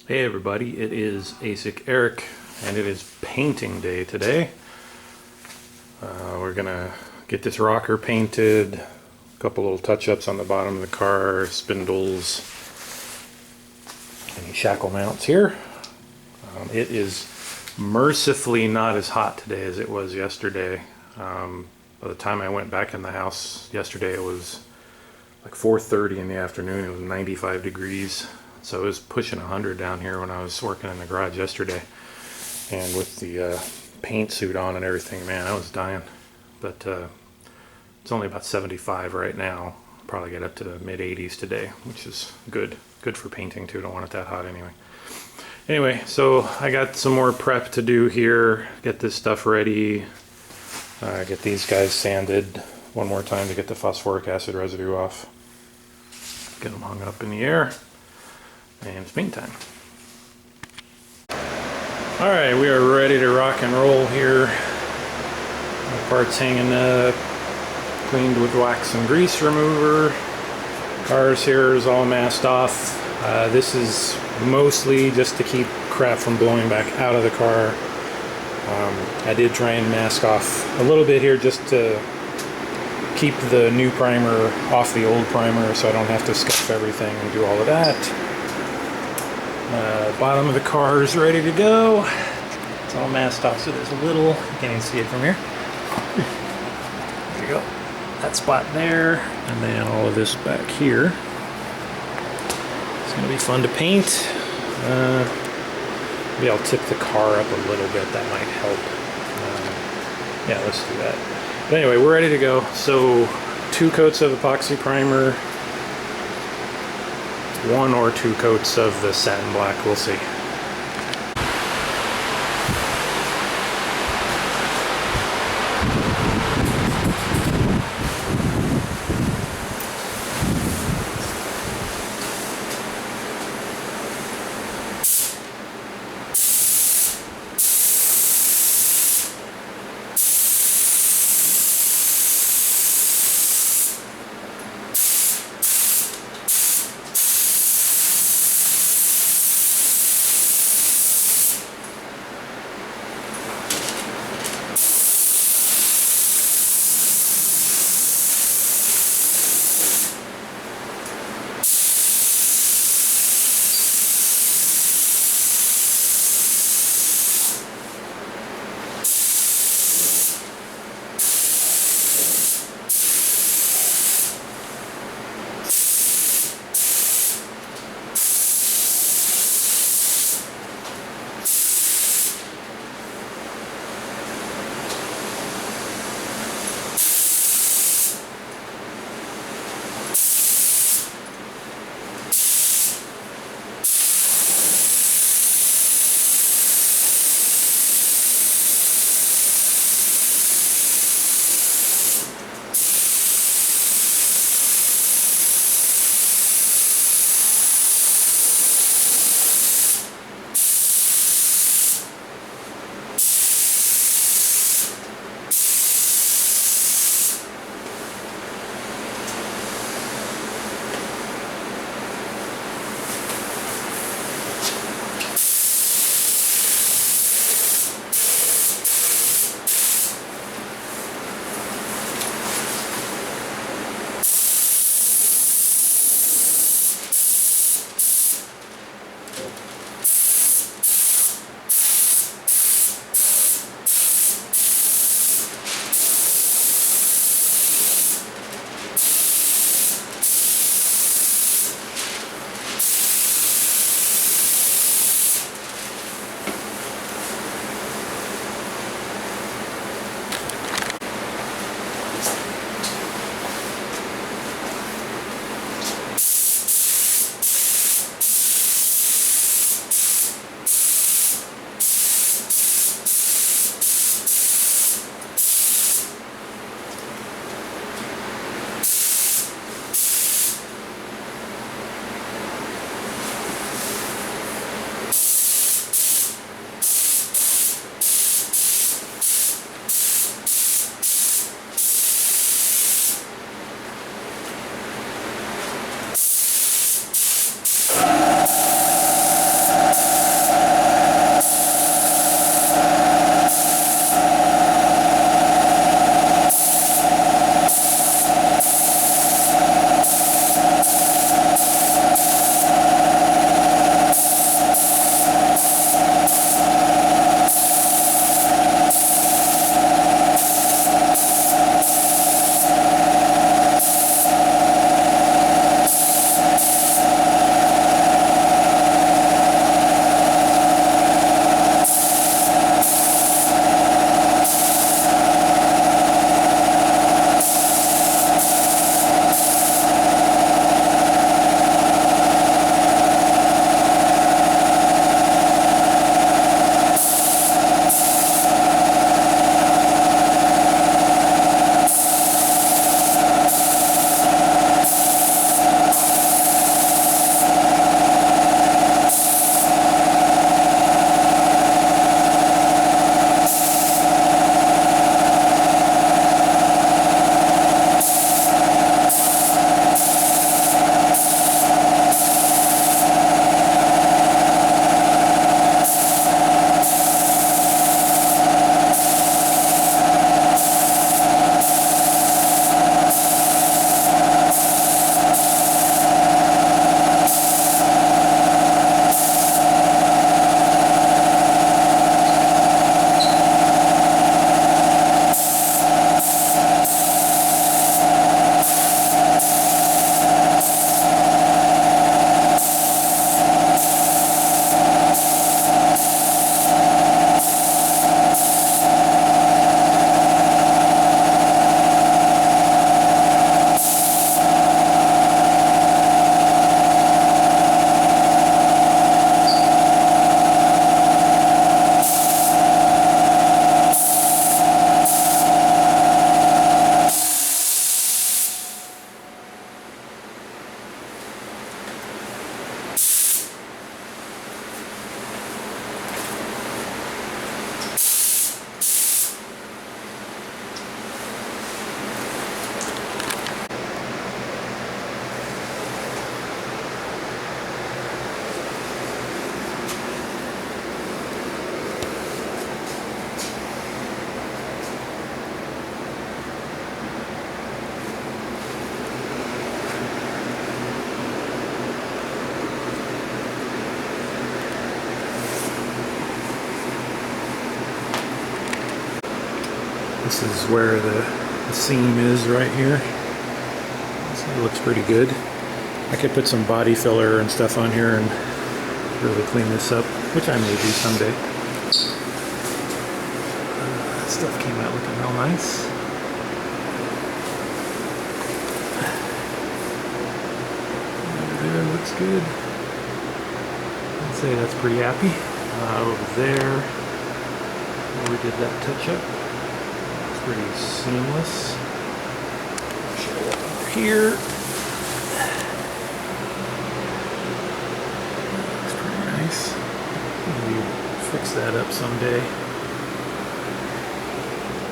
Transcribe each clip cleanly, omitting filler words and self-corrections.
Hey everybody, it is ASIC Eric and it is painting day today. We're gonna get this rocker painted, a couple little touch-ups on the bottom of the car, spindles, any shackle mounts here. It is mercifully not as hot today as it was yesterday. By the time I went back in the house yesterday, it was like 4:30 in the afternoon. It was 95 degrees. So it was pushing 100 down here when I was working in the garage yesterday. And with the paint suit on and everything, man, I was dying. But it's only about 75 right now. Probably get up to the mid 80s today, which is good. Good for painting too. Don't want it that hot anyway. Anyway, so I got some more prep to do here. Get this stuff ready. Get these guys sanded one more time to get the phosphoric acid residue off. Get them hung up in the air. And it's paint time. Alright, we are ready to rock and roll here. The parts hanging up, cleaned with wax and grease remover. Cars here is all masked off. This is mostly just to keep crap from blowing back out of the car. I did try and mask off a little bit here just to keep the new primer off the old primer so I don't have to scuff everything and do all of that. Bottom of the car is ready to go. It's all masked off, so there's a little, you can't even see it from here. There you go. That spot there, and then all of this back here. It's going to be fun to paint. Maybe I'll tip the car up a little bit, that might help. Yeah, let's do that. But anyway, we're ready to go. So 2 coats of epoxy primer, 1 or 2 coats of the satin black, we'll see. This is where the seam is right here. So it looks pretty good. I could put some body filler and stuff on here and really clean this up, which I may do someday. That stuff came out looking real nice. There, looks good. I'd say that's pretty happy. Over there, where we did that touch up, it's pretty seamless. Show over here. Looks pretty nice. Maybe fix that up someday.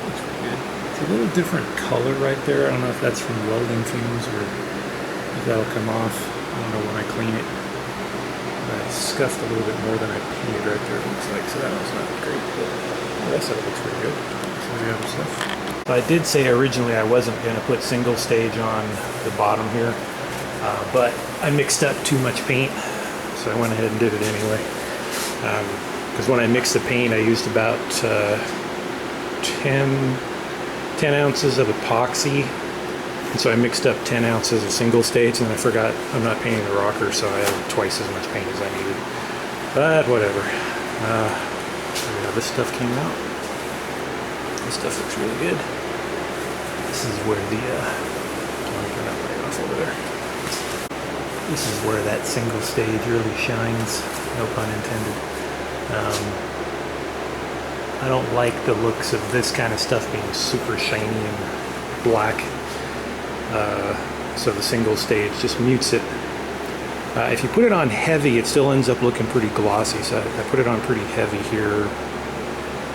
Looks pretty good. It's a little different color right there. I don't know if that's from welding fumes or if that'll come off. I don't know when I clean it. I scuffed a little bit more than I painted right there, it looks like, so that was not great, but the rest of it looks pretty good. Some of the other stuff. I did say originally I wasn't going to put single stage on the bottom here, but I mixed up too much paint, so I went ahead and did it anyway. Because when I mixed the paint, I used about 10 ounces of epoxy. And so I mixed up 10 ounces of single stage, and I forgot I'm not painting the rocker, so I had twice as much paint as I needed. But whatever. So yeah, this stuff came out. This stuff looks really good. This is where the let me turn that light off over there. This is where that single stage really shines. No pun intended. I don't like the looks of this kind of stuff being super shiny and black. So the single stage just mutes it. If you put it on heavy, it still ends up looking pretty glossy, so I put it on pretty heavy here.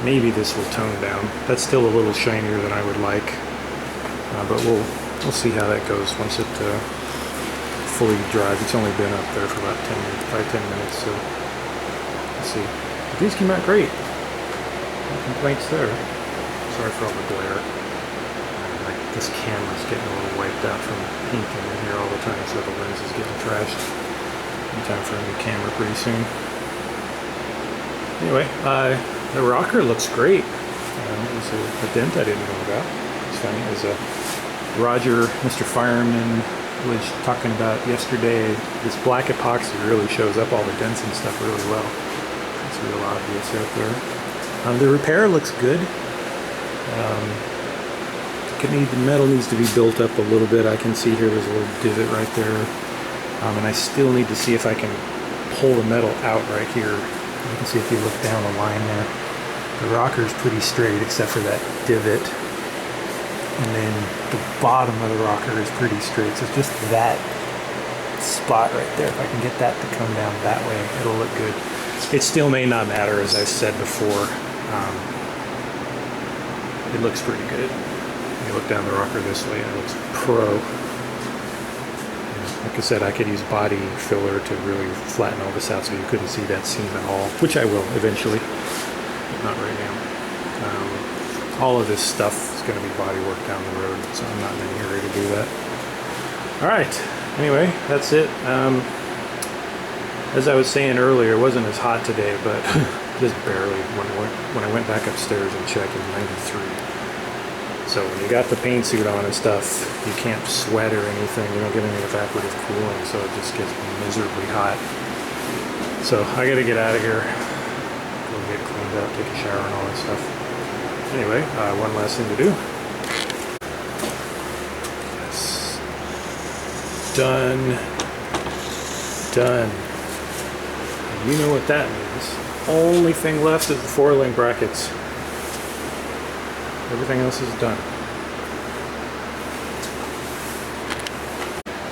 Maybe this will tone down. That's still a little shinier than I would like, but we'll see how that goes once it fully dries. It's only been up there for about 5-10 minutes, so let's see. But these came out great. No complaints there. Sorry for all the glare. This camera's getting a little wiped out from painting in here all the time, so the lens is getting trashed. In time for a new camera pretty soon. Anyway, the rocker looks great. It was a dent I didn't know about. It's funny, as Roger, Mr. Fireman, was talking about yesterday, this black epoxy really shows up all the dents and stuff really well. It's real obvious right there. The repair looks good. The metal needs to be built up a little bit. I can see here there's a little divot right there. And I still need to see if I can pull the metal out right here. You can see if you look down the line there. The rocker's pretty straight except for that divot. And then the bottom of the rocker is pretty straight. So it's just that spot right there. If I can get that to come down that way, it'll look good. It still may not matter, as I said before. It looks pretty good. You look down the rocker this way and it looks pro. Like I said, I could use body filler to really flatten all this out so you couldn't see that seam at all, which I will eventually, but not right now. All of this stuff is going to be body work down the road, so I'm not in any hurry to do that. Alright, anyway, that's it. As I was saying earlier, it wasn't as hot today, but just barely. When I went back upstairs and checked, it was 93. So when you got the paint suit on and stuff, you can't sweat or anything. You don't get any evaporative cooling, so it just gets miserably hot. So I gotta get out of here, go get cleaned up, take a shower and all that stuff. Anyway, one last thing to do. Yes. Done. And you know what that means. Only thing left is the 4-link brackets. Everything else is done.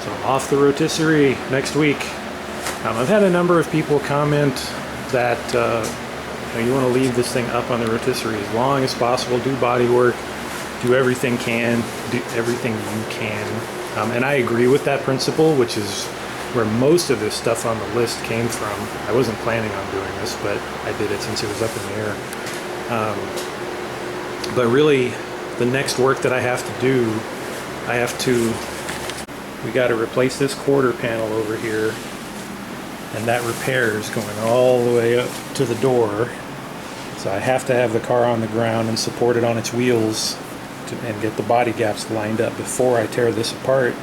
So off the rotisserie next week. I've had a number of people comment that you want to leave this thing up on the rotisserie as long as possible. Do body work. Do everything you can. And I agree with that principle, which is where most of this stuff on the list came from. I wasn't planning on doing this, but I did it since it was up in the air. But really, the next work that I have to do, we got to replace this quarter panel over here, and that repair is going all the way up to the door. So I have to have the car on the ground and support it on its wheels and get the body gaps lined up before I tear this apart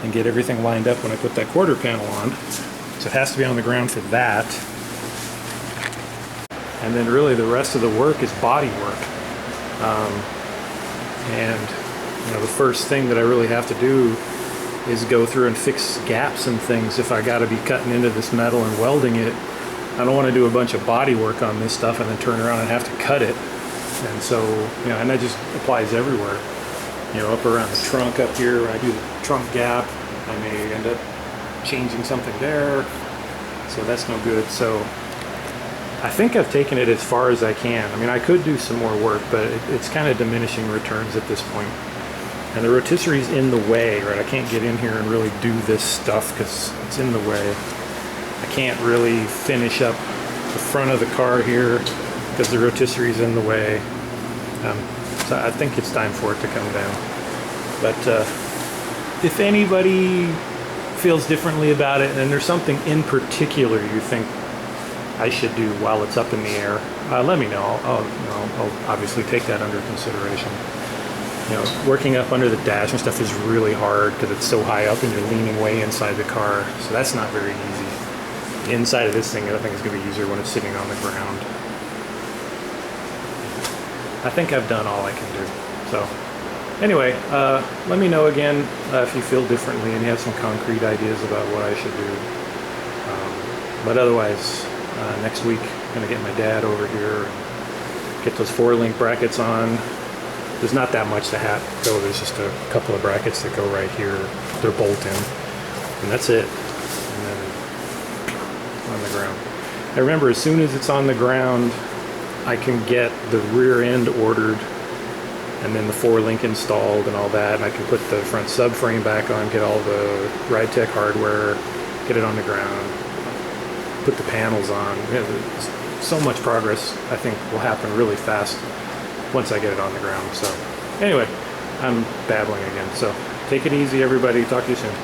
and get everything lined up when I put that quarter panel on. So it has to be on the ground for that. And then really the rest of the work is body work. And you know, the first thing that I really have to do is go through and fix gaps and things. If I got to be cutting into this metal and welding it, I don't want to do a bunch of body work on this stuff and then turn around and have to cut it. And so, you know, and that just applies everywhere. You know, up around the trunk up here, when I do the trunk gap, I may end up changing something there. So that's no good. So I think I've taken it as far as I can. I mean, I could do some more work, but it's kind of diminishing returns at this point. And the rotisserie's in the way, right? I can't get in here and really do this stuff because it's in the way. I can't really finish up the front of the car here because the rotisserie's in the way. So I think it's time for it to come down. But if anybody feels differently about it and there's something in particular you think I should do while it's up in the air, let me know. I'll obviously take that under consideration. You know, working up under the dash and stuff is really hard because it's so high up and you're leaning way inside the car, so that's not very easy. The inside of this thing, I think, is going to be easier when it's sitting on the ground. I think I've done all I can do. So anyway, let me know again if you feel differently and you have some concrete ideas about what I should do. But otherwise, next week I'm going to get my dad over here and get those 4-link brackets on. There's not that much to go. There's just a couple of brackets that go right here. They're bolt-in, and that's it. And then on the ground. I remember as soon as it's on the ground, I can get the rear end ordered, and then the 4-link installed and all that. And I can put the front subframe back on, get all the Ride Tech hardware, get it on the ground, put the panels on. So much progress, I think, will happen really fast once I get it on the ground. So anyway, I'm babbling again. So take it easy, everybody. Talk to you soon.